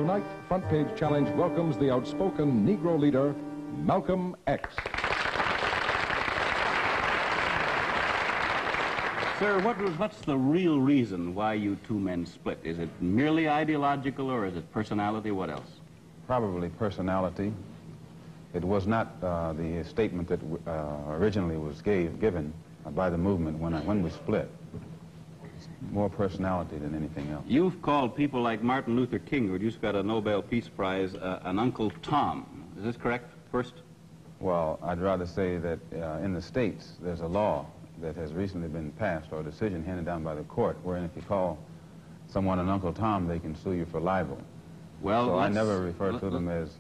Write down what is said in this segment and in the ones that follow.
Tonight, Front Page Challenge welcomes the outspoken Negro leader, Malcolm X. Sir, what's the real reason why you two men split? Is it merely ideological, or is it personality? What else? Probably personality. It was not the statement that originally was given by the movement when we split. It's more personality than anything else. You've called people like Martin Luther King, who just got a Nobel Peace Prize, an Uncle Tom. Is this correct, first? Well, I'd rather say that in the States, there's a law that has recently been passed, or a decision handed down by the court, wherein if you call someone an Uncle Tom, they can sue you for libel. Well, so I never refer to them as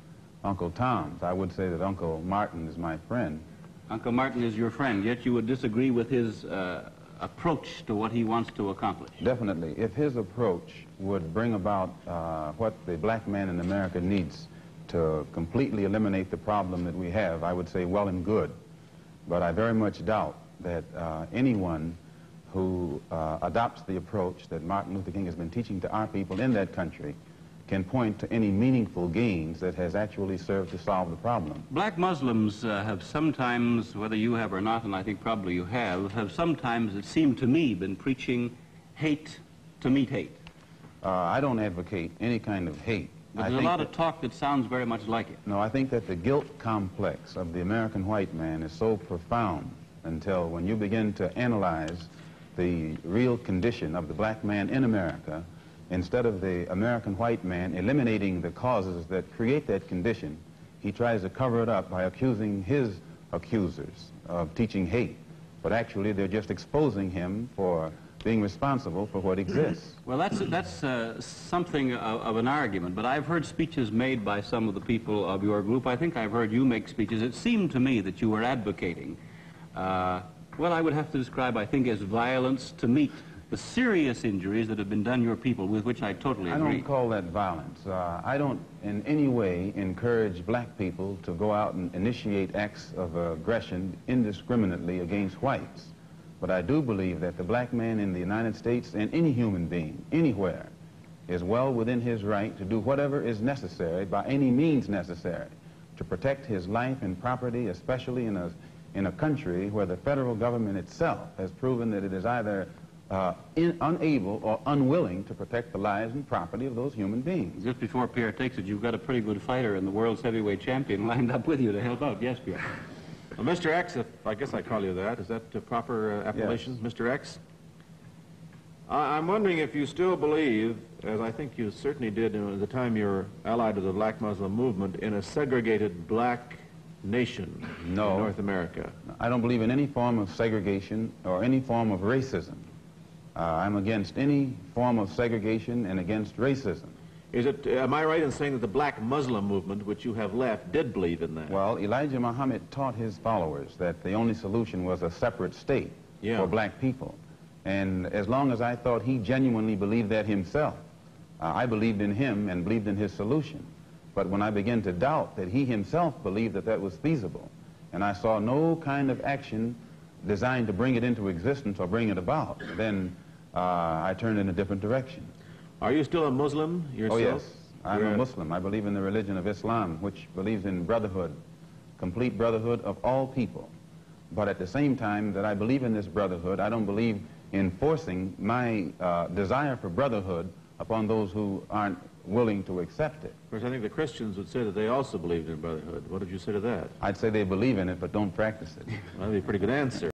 Uncle Toms. I would say that Uncle Martin is my friend. Uncle Martin is your friend, yet you would disagree with his approach to what he wants to accomplish. Definitely. If his approach would bring about what the black man in America needs to completely eliminate the problem that we have, I would say well and good. But I very much doubt that anyone who adopts the approach that Martin Luther King has been teaching to our people in that country can point to any meaningful gains that has actually served to solve the problem. Black Muslims have sometimes, whether you have or not, and I think probably you have sometimes, it seemed to me, been preaching hate to meet hate. I don't advocate any kind of hate. But there's a lot of talk that sounds very much like it. No, I think that the guilt complex of the American white man is so profound until when you begin to analyze the real condition of the black man in America, instead of the American white man eliminating the causes that create that condition, he tries to cover it up by accusing his accusers of teaching hate. But actually, they're just exposing him for being responsible for what exists. Well, that's something of an argument, but I've heard speeches made by some of the people of your group. I think I've heard you make speeches. It seemed to me that you were advocating what I would have to describe, I think, as violence to meet the serious injuries that have been done your people, with which I totally agree. I don't call that violence. I don't in any way encourage black people to go out and initiate acts of aggression indiscriminately against whites. But I do believe that the black man in the United States, and any human being, anywhere, is well within his right to do whatever is necessary, by any means necessary, to protect his life and property, especially in a country where the federal government itself has proven that it is either unable or unwilling to protect the lives and property of those human beings. Just before Pierre takes it, you've got a pretty good fighter and the world's heavyweight champion lined up with you to help out. Yes, Pierre. Well, Mr. X, if I guess I call you that, is that the proper appellation, yes. Mr. X? I'm wondering if you still believe, as I think you certainly did at the time you were allied to the black Muslim movement, in a segregated black nation in North America. I don't believe in any form of segregation or any form of racism. I'm against any form of segregation and against racism. Am I right in saying that the black Muslim movement, which you have left, did believe in that? Well, Elijah Muhammad taught his followers that the only solution was a separate state for black people. And as long as I thought he genuinely believed that himself, I believed in him and believed in his solution. But when I began to doubt that he himself believed that that was feasible, and I saw no kind of action designed to bring it into existence or bring it about, then I turned in a different direction. Are you still a Muslim yourself? Oh, yes. I'm a Muslim. I believe in the religion of Islam, which believes in brotherhood, complete brotherhood of all people. But at the same time that I believe in this brotherhood, I don't believe in forcing my desire for brotherhood upon those who aren't willing to accept it. Of course, I think the Christians would say that they also believed in brotherhood. What did you say to that? I'd say they believe in it, but don't practice it. Well, that'd be a pretty good answer.